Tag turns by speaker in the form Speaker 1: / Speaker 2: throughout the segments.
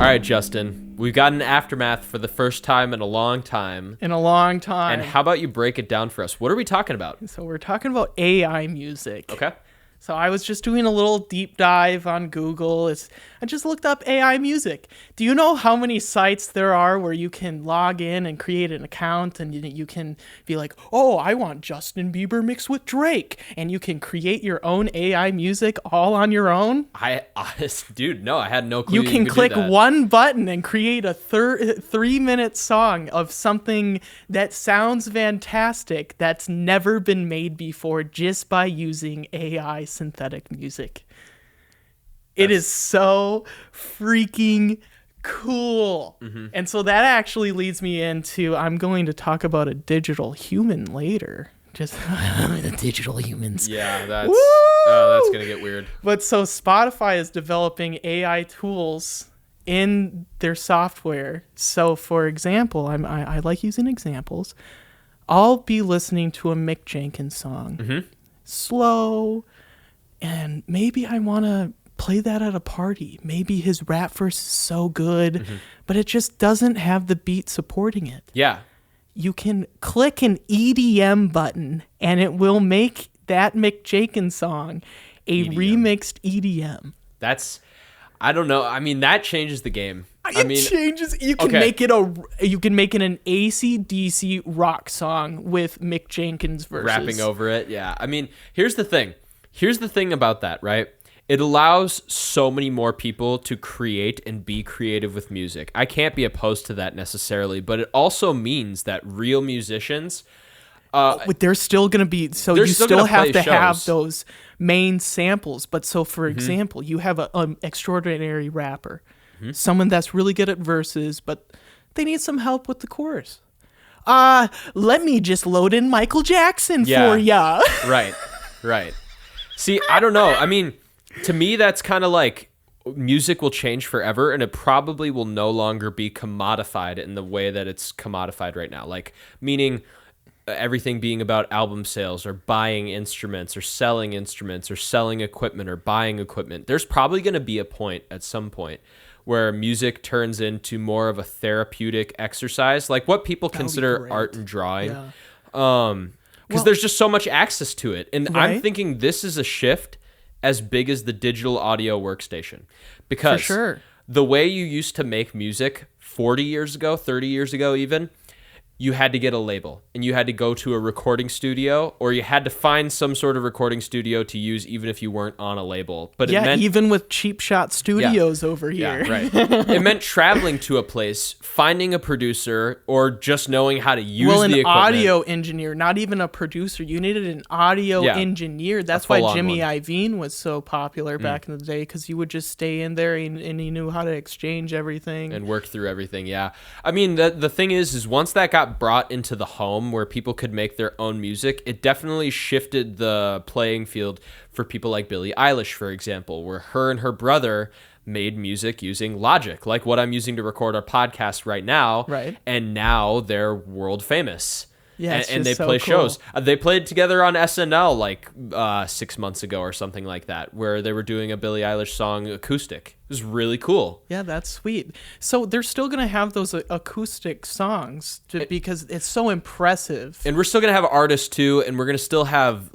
Speaker 1: All right, Justin, we've got an aftermath for the first time in a long time.
Speaker 2: In a long time.
Speaker 1: And how about you break it down for us? What are we talking about?
Speaker 2: So we're talking about AI music.
Speaker 1: Okay.
Speaker 2: So I was just doing a little deep dive on Google. I just looked up AI music. Do you know how many sites there are where you can log in and create an account and you can be like, oh, I want Justin Bieber mixed with Drake. And you can create your own AI music all on your own?
Speaker 1: Dude, no, I had no clue.
Speaker 2: You can click one button and create a 3-minute song of something that sounds fantastic that's never been made before just by using AI synthetic music. It is so freaking cool. Mm-hmm. And so that actually leads me into, I'm going to talk about a digital human later. Just the digital humans.
Speaker 1: Yeah, that's going to get weird.
Speaker 2: But so Spotify is developing AI tools in their software. So for example, I like using examples. I'll be listening to a Mick Jenkins song. Mm-hmm. Slow. And maybe I want to play that at a party. Maybe his rap verse is so good, mm-hmm. but it just doesn't have the beat supporting it.
Speaker 1: Yeah.
Speaker 2: You can click an EDM button and it will make that Mick Jenkins song a remixed EDM.
Speaker 1: I don't know. I mean, that changes the game.
Speaker 2: Changes. You can make it an AC/DC rock song with Mick Jenkins verses.
Speaker 1: Rapping over it. Yeah. I mean, here's the thing. Here's the thing about that, right? It allows so many more people to create and be creative with music. I can't be opposed to that necessarily, but it also means that real musicians...
Speaker 2: they're still going to be... So you still have to have those main samples. But so, for mm-hmm. example, you have an extraordinary rapper, mm-hmm. someone that's really good at verses, but they need some help with the chorus. Let me just load in Michael Jackson for ya.
Speaker 1: Right. See, I don't know. I mean, to me, that's kind of like music will change forever, and it probably will no longer be commodified in the way that it's commodified right now. Like, meaning everything being about album sales or buying instruments or selling equipment or buying equipment. There's probably going to be a point at some point where music turns into more of a therapeutic exercise, like what people consider art and drawing. Yeah. Because there's just so much access to it. And right? I'm thinking this is a shift as big as the digital audio workstation. Because
Speaker 2: for sure.
Speaker 1: The way you used to make music 40 years ago, 30 years ago even, you had to get a label and you had to go to a recording studio, or you had to find some sort of recording studio to use even if you weren't on a label. But it meant,
Speaker 2: even with CHEAPSHOT studios over here.
Speaker 1: Yeah, right. It meant traveling to a place, finding a producer, or just knowing how to use the equipment.
Speaker 2: Well, an audio engineer, not even a producer. You needed an audio engineer. That's why Jimmy Iovine was so popular back in the day, because you would just stay in there and he knew how to exchange everything.
Speaker 1: And work through everything, yeah. I mean, the thing is once that got brought into the home where people could make their own music, it definitely shifted the playing field for people like Billie Eilish, for example, where her and her brother made music using Logic, like what I'm using to record our podcast right now.
Speaker 2: Right.
Speaker 1: And now they're world famous.
Speaker 2: Yeah,
Speaker 1: and they play shows. They played together on SNL like 6 months ago or something like that, where they were doing a Billie Eilish song acoustic. It was really cool.
Speaker 2: Yeah, that's sweet. So they're still going to have those acoustic songs because it's so impressive.
Speaker 1: And we're still going to have artists too, and we're going to still have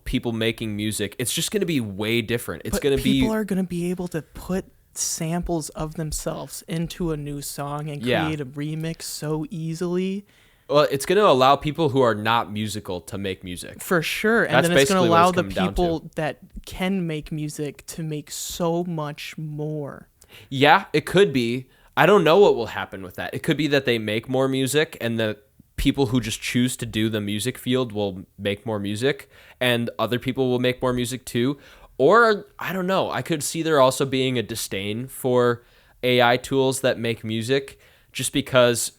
Speaker 1: people making music. It's just going to be way different.
Speaker 2: People are going to be able to put samples of themselves into a new song and create a remix so easily.
Speaker 1: Well, it's going to allow people who are not musical to make music.
Speaker 2: For sure. And then it's going to allow the people that can make music to make so much more.
Speaker 1: Yeah, it could be. I don't know what will happen with that. It could be that they make more music and the people who just choose to do the music field will make more music and other people will make more music too. Or, I don't know. I could see there also being a disdain for AI tools that make music just because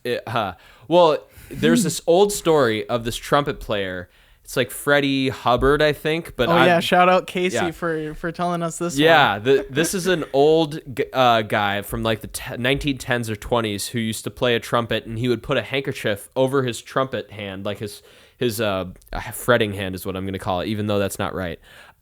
Speaker 1: there's this old story of this trumpet player. It's like Freddie Hubbard, I think. But
Speaker 2: shout out Casey for telling us this.
Speaker 1: Yeah, this is an old guy from like the 1910s or 20s who used to play a trumpet, and he would put a handkerchief over his trumpet hand, like his fretting hand is what I'm going to call it, even though that's not right.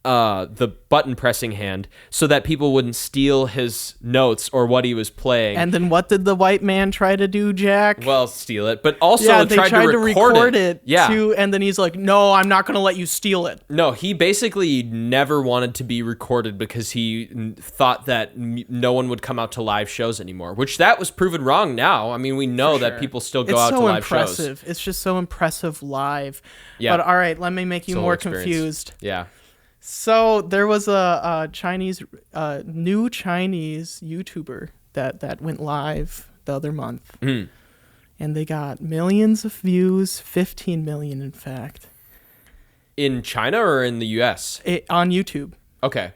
Speaker 1: the button pressing hand so that people wouldn't steal his notes or what he was playing.
Speaker 2: And then what did the white man try to do, Jack?
Speaker 1: Well, steal it, but also
Speaker 2: they
Speaker 1: tried to record it. Yeah.
Speaker 2: Too, and then he's like, no, I'm not going to let you steal it.
Speaker 1: No, he basically never wanted to be recorded because he thought that no one would come out to live shows anymore, which that was proven wrong now. I mean, we know that people still go out to live shows.
Speaker 2: It's just so impressive live.
Speaker 1: Yeah.
Speaker 2: But all right, let me make you more confused.
Speaker 1: Yeah.
Speaker 2: So there was a new Chinese YouTuber that went live the other month.
Speaker 1: Mm.
Speaker 2: And they got millions of views, 15 million in fact.
Speaker 1: In China or in the US?
Speaker 2: On YouTube.
Speaker 1: Okay.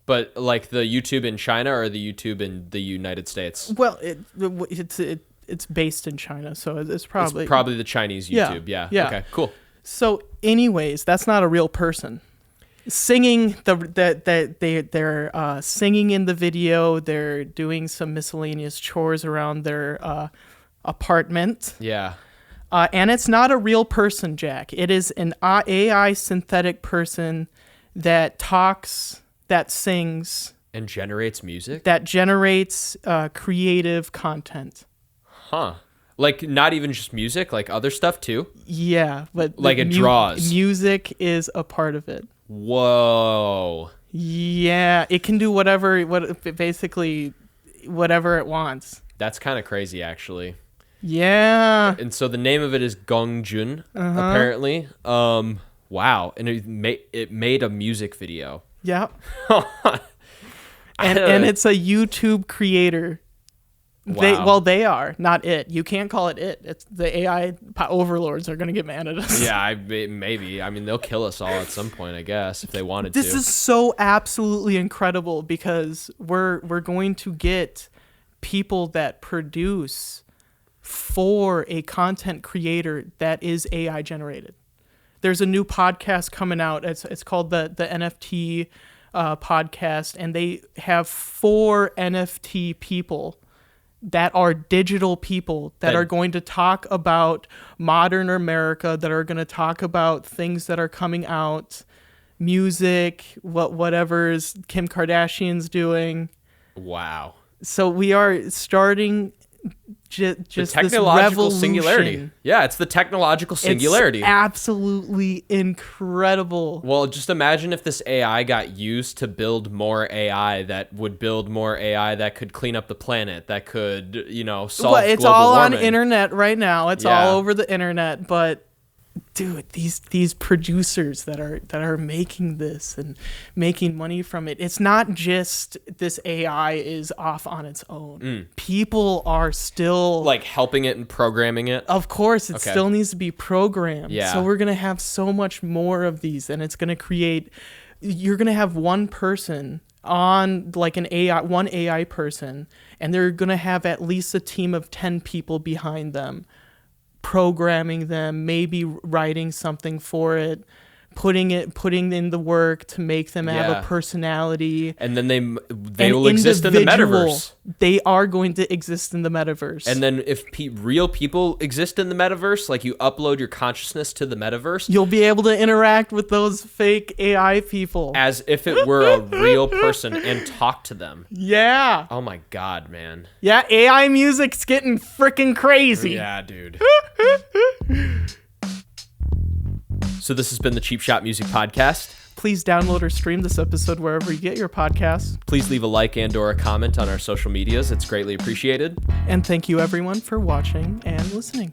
Speaker 1: But like the YouTube in China or the YouTube in the United States?
Speaker 2: Well, it's based in China, so it's probably...
Speaker 1: It's probably the Chinese YouTube, yeah. Okay, cool.
Speaker 2: So anyways, that's not a real person. Singing, they're singing in the video, they're doing some miscellaneous chores around their apartment.
Speaker 1: Yeah.
Speaker 2: And it's not a real person, Jack. It is an AI synthetic person that talks, that sings.
Speaker 1: And generates music?
Speaker 2: That generates creative content.
Speaker 1: Huh. Like not even just music, like other stuff too?
Speaker 2: Yeah. But
Speaker 1: like it draws.
Speaker 2: Music is a part of it.
Speaker 1: Whoa.
Speaker 2: Yeah. It can do basically whatever it wants.
Speaker 1: That's kind of crazy, actually.
Speaker 2: Yeah.
Speaker 1: And so the name of it is Gongjun, apparently. Wow. And it made a music video.
Speaker 2: Yeah. and it's a YouTube creator.
Speaker 1: Wow.
Speaker 2: They are, not it. You can't call it it. It's the AI overlords are going to get mad at us.
Speaker 1: Yeah, maybe. I mean, they'll kill us all at some point, I guess, if they wanted to.
Speaker 2: This is so absolutely incredible because we're going to get people that produce for a content creator that is AI generated. There's a new podcast coming out. It's called the NFT podcast, and they have 4 NFT people that are digital people that are going to talk about modern America, that are going to talk about things that are coming out, music, whatever's Kim Kardashian's doing.
Speaker 1: Wow.
Speaker 2: So we are starting just
Speaker 1: the technological
Speaker 2: this
Speaker 1: singularity. Yeah, it's the technological singularity.
Speaker 2: It's absolutely incredible.
Speaker 1: Well, just imagine if this AI got used to build more AI that would build more AI that could clean up the planet, that could, solve
Speaker 2: it's
Speaker 1: global
Speaker 2: all
Speaker 1: warming.
Speaker 2: on internet right now. It's all over the internet, but dude, these producers that are making this and making money from it, it's not just this AI is off on its own. People are still
Speaker 1: like helping it and programming it.
Speaker 2: Of course, it still needs to be programmed.
Speaker 1: Yeah.
Speaker 2: So we're gonna have so much more of these, and it's gonna create. You're gonna have one person on like one AI person, and they're gonna have at least a team of 10 people behind them, programming them, maybe writing something for it, putting in the work to make them have a personality.
Speaker 1: And then they will exist in the metaverse.
Speaker 2: They are going to exist in the metaverse.
Speaker 1: And then if real people exist in the metaverse, like you upload your consciousness to the metaverse,
Speaker 2: you'll be able to interact with those fake AI people
Speaker 1: as if it were a real person and talk to them.
Speaker 2: Yeah.
Speaker 1: Oh my God, man.
Speaker 2: Yeah, AI music's getting freaking crazy.
Speaker 1: Yeah, dude. So this has been the Cheap Shot Music Podcast.
Speaker 2: Please download or stream this episode wherever you get your podcasts.
Speaker 1: Please leave a like and or a comment on our social medias. It's greatly appreciated.
Speaker 2: And thank you everyone for watching and listening.